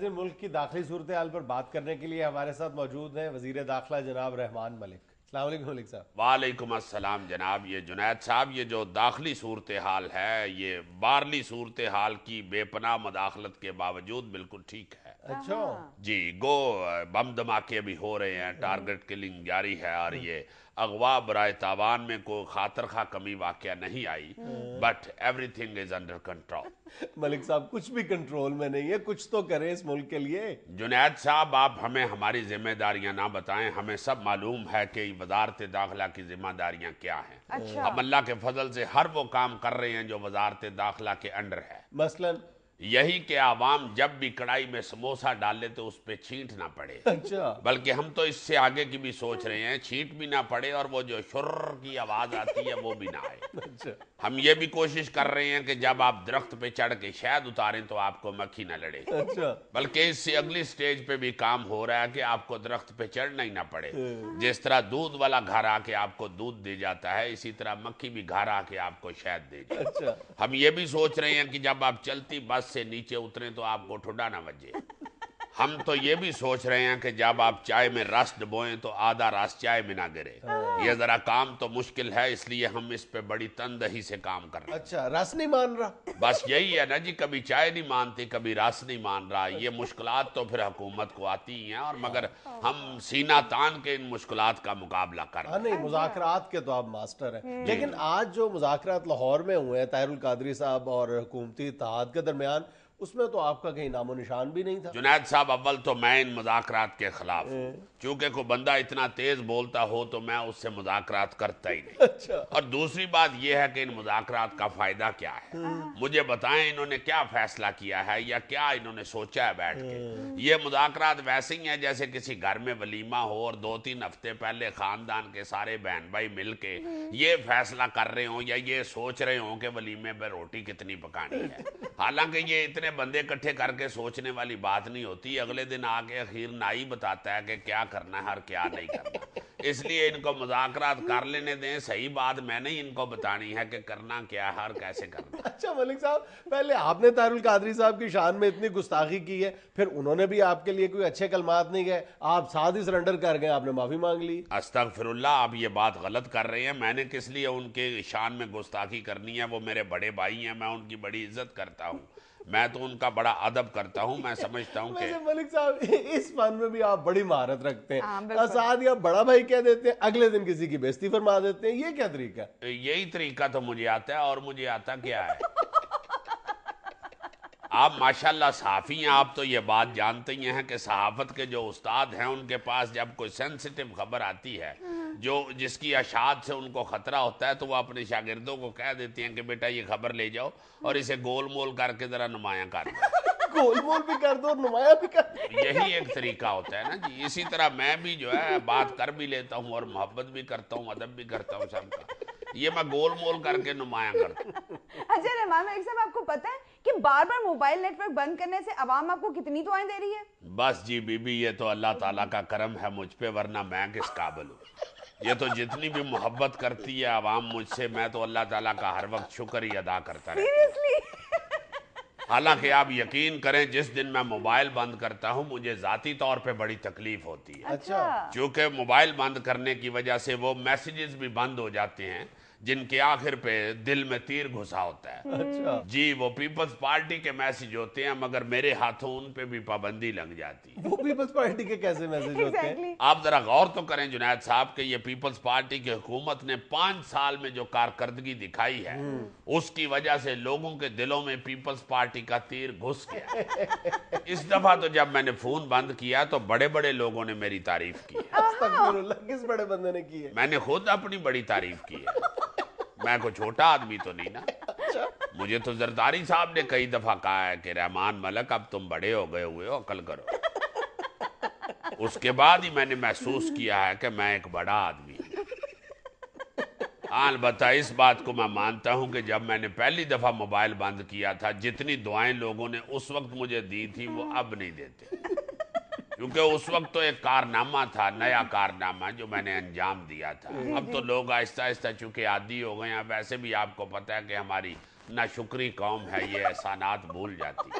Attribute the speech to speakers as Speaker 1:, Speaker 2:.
Speaker 1: ناظرین ملک کی داخلی صورتحال پر بات کرنے کے لیے ہمارے ساتھ موجود ہیں وزیر داخلہ جناب رحمان ملک. السلام علیکم ملک صاحب.
Speaker 2: وعلیکم السلام جناب. یہ جنید صاحب یہ جو داخلی صورتحال ہے یہ باہرلی صورتحال کی بے پناہ مداخلت کے باوجود بالکل ٹھیک ہے.
Speaker 1: اچھا
Speaker 2: جی گو بم دھماکے بھی ہو رہے ہیں, ٹارگٹ کلنگ جاری ہے, اور یہ اغوا برائے تاوان میں کوئی خاطر خواہ کمی واقعہ نہیں آئی, but everything is under control.
Speaker 1: Malik صاحب کچھ بھی کنٹرول میں نہیں ہے, کچھ تو کریں اس ملک کے لیے.
Speaker 2: جنید صاحب آپ ہمیں ہماری ذمہ داریاں نہ بتائیں, ہمیں سب معلوم ہے کہ وزارت داخلہ کی ذمہ داریاں کیا ہیں. ہم اللہ کے فضل سے ہر وہ کام کر رہے ہیں جو وزارت داخلہ کے انڈر ہے.
Speaker 1: مثلاً
Speaker 2: یہی کہ عوام جب بھی کڑھائی میں سموسہ ڈالے تو اس پہ چھینٹ نہ پڑے,
Speaker 1: اچھا
Speaker 2: بلکہ ہم تو اس سے آگے کی بھی سوچ رہے ہیں, چھینٹ بھی نہ پڑے اور وہ جو شر کی آواز آتی ہے وہ بھی نہ آئے.
Speaker 1: اچھا
Speaker 2: ہم یہ بھی کوشش کر رہے ہیں کہ جب آپ درخت پہ چڑھ کے شہد اتاریں تو آپ کو مکھی نہ لڑے,
Speaker 1: اچھا
Speaker 2: بلکہ اس سے اگلی سٹیج پہ بھی کام ہو رہا ہے کہ آپ کو درخت پہ چڑھنا ہی نہ پڑے. جس طرح دودھ والا گھر آ کے آپ کو دودھ دے جاتا ہے, اسی طرح مکھی بھی گھر آ کے آپ کو شہد دے جاتی ہے.
Speaker 1: اچھا
Speaker 2: ہم یہ بھی سوچ رہے ہیں کہ جب آپ چلتی بس سے نیچے اتریں تو آپ کو ٹھڈا نہ بجے. ہم تو یہ بھی سوچ رہے ہیں کہ جب آپ چائے میں رس ڈبوئیں تو آدھا رس چائے میں نہ گرے. یہ ذرا کام تو مشکل ہے, اس لیے ہم اس پہ بڑی تندہی سے کام کر رہے ہیں.
Speaker 1: اچھا رس نہیں مان رہا.
Speaker 2: بس یہی ہے نا جی, کبھی چائے نہیں مانتی, کبھی رس نہیں مان رہا. یہ مشکلات تو پھر حکومت کو آتی ہی ہیں, اور مگر ہم سینہ تان کے ان مشکلات کا مقابلہ کر رہے ہیں.
Speaker 1: نہیں مذاکرات کے تو آپ ماسٹر ہیں, لیکن آج جو مذاکرات لاہور میں ہوئے ہیں طاہر القادری صاحب اور حکومتی اتحاد کے درمیان, اس میں تو آپ کا کہیں نام و نشان بھی نہیں تھا.
Speaker 2: جنید صاحب اول تو میں ان مذاکرات کے خلاف ہوں, چونکہ کوئی بندہ اتنا تیز بولتا ہو تو میں اس سے مذاکرات کرتا ہی نہیں.
Speaker 1: اچھا
Speaker 2: اور دوسری بات یہ ہے کہ ان مذاکرات کا فائدہ کیا ہے. مجھے بتائیں انہوں نے کیا فیصلہ کیا ہے یا کیا انہوں نے سوچا ہے بیٹھ کے. یہ مذاکرات ویسے ہی ہیں جیسے کسی گھر میں ولیمہ ہو اور 2-3 ہفتے پہلے خاندان کے سارے بہن بھائی مل کے یہ فیصلہ کر رہے ہوں یا یہ سوچ رہے ہوں کہ ولیمے پہ روٹی کتنی پکانی ہے. حالانکہ یہ اتنے بندے اکٹھے کر کے سوچنے والی بات نہیں ہوتی. اگلے دن آ کے اخیر نائی بتاتا ہے کہ کیا کرنا ہے اور کیا نہیں کرنا. اس لیے ان کو مذاکرات کر لینے دیں. صحیح بات میں نے ان کو بتانی ہے کہ کرنا کیا ہے اور کیسے کرنا.
Speaker 1: اچھا ملک صاحب پہلے آپ نے طاہر القادری صاحب کی شان میں اتنی گستاخی کی ہے, پھر انہوں نے بھی آپ کے لیے کوئی اچھے کلمات نہیں گئے, آپ ساتھ ہی سرنڈر کر گئے, آپ نے معافی مانگ لی.
Speaker 2: استغفر اللہ, آپ یہ بات غلط کر رہے ہیں. میں نے کس لیے ان کے شان میں گستاخی کرنی ہے؟ وہ میرے بڑے بھائی ہیں, میں ان کی بڑی عزت کرتا ہوں, میں تو ان کا بڑا ادب کرتا ہوں. میں سمجھتا ہوں کہ
Speaker 1: ملک صاحب اس فن میں بھی آپ بڑی مہارت رکھتے ہیں. ساتھ ہی آپ بڑا بھائی کہہ دیتے ہیں, اگلے دن کسی کی بےزتی فرما دیتے ہیں. یہ کیا طریقہ ہے؟
Speaker 2: یہی طریقہ تو مجھے آتا ہے, اور مجھے آتا کیا ہے. آپ ماشاءاللہ صحافی ہیں, آپ تو یہ بات جانتے ہی ہیں کہ صحافت کے جو استاد ہیں ان کے پاس جب کوئی سینسیٹیو خبر آتی ہے جو جس کی اشاعت سے ان کو خطرہ ہوتا ہے تو وہ اپنے شاگردوں کو کہہ دیتے ہیں کہ بیٹا یہ خبر لے جاؤ اور اسے گول مول کر کے ذرا نمایاں کر دو.
Speaker 1: گول مول بھی کر دو اور نمایاں بھی کر دو.
Speaker 2: یہی ایک طریقہ ہوتا ہے نا جی. اسی طرح میں بھی جو ہے بات کر بھی لیتا ہوں اور محبت بھی کرتا ہوں, ادب بھی کرتا ہوں سب کا. یہ میں گول مول کر کے نمایاں کرتا ہوں.
Speaker 3: اچھا رحمان ملک صاحب, آپ کو پتہ ہے کہ بار بار موبائل نیٹ ورک بند کرنے سے عوام آپ کو کتنی دعائیں دے رہی ہے؟
Speaker 2: بس جی بی بی, یہ تو اللہ تعالیٰ کا کرم ہے مجھ پہ, ورنہ میں کس قابل ہوں. یہ تو جتنی بھی محبت کرتی ہے عوام مجھ سے, میں تو اللہ تعالیٰ کا ہر وقت شکر ہی ادا کرتا رہتا ہوں.
Speaker 3: سیریسلی
Speaker 2: حالانکہ آپ یقین کریں جس دن میں موبائل بند کرتا ہوں مجھے ذاتی طور پہ بڑی تکلیف ہوتی ہے.
Speaker 1: اچھا
Speaker 2: چونکہ موبائل بند کرنے کی وجہ سے وہ میسیجز بھی بند ہو جاتے ہیں جن کے آخر پہ دل میں تیر گھسا ہوتا ہے.
Speaker 1: اچھا
Speaker 2: جی وہ پیپلز پارٹی کے میسیج ہوتے ہیں, مگر میرے ہاتھوں ان پہ بھی پابندی لگ جاتی ہے.
Speaker 1: وہ پیپلز پارٹی کے کیسے میسج ہوتے ہیں؟
Speaker 2: آپ ذرا غور تو کریں جنید صاحب کہ یہ پیپلز پارٹی کی حکومت نے 5 سال میں جو کارکردگی دکھائی ہے اس کی وجہ سے لوگوں کے دلوں میں پیپلز پارٹی کا تیر گھس گیا. اس دفعہ تو جب میں نے فون بند کیا تو بڑے بڑے لوگوں نے میری تعریف کی ہے.
Speaker 1: استغفر اللہ, کس بڑے بندے نے کی ہے؟
Speaker 2: میں نے خود اپنی بڑی تعریف کی ہے. میں کوئی چھوٹا آدمی تو نہیں نا. مجھے تو زرداری صاحب نے کئی دفعہ کہا ہے کہ رحمان ملک اب تم بڑے ہو گئے ہوئے ہو, عقل کرو. اس کے بعد ہی میں نے محسوس کیا ہے کہ میں ایک بڑا آدمی ہوں. البتہ اس بات کو میں مانتا ہوں کہ جب میں نے پہلی دفعہ موبائل بند کیا تھا جتنی دعائیں لوگوں نے اس وقت مجھے دی تھی وہ اب نہیں دیتے, کیونکہ اس وقت تو ایک کارنامہ تھا, نیا کارنامہ جو میں نے انجام دیا تھا. اب تو لوگ آہستہ آہستہ چونکہ عادی ہو گئے ہیں. ویسے بھی آپ کو پتہ ہے کہ ہماری ناشکری قوم ہے, یہ احسانات بھول جاتی ہے.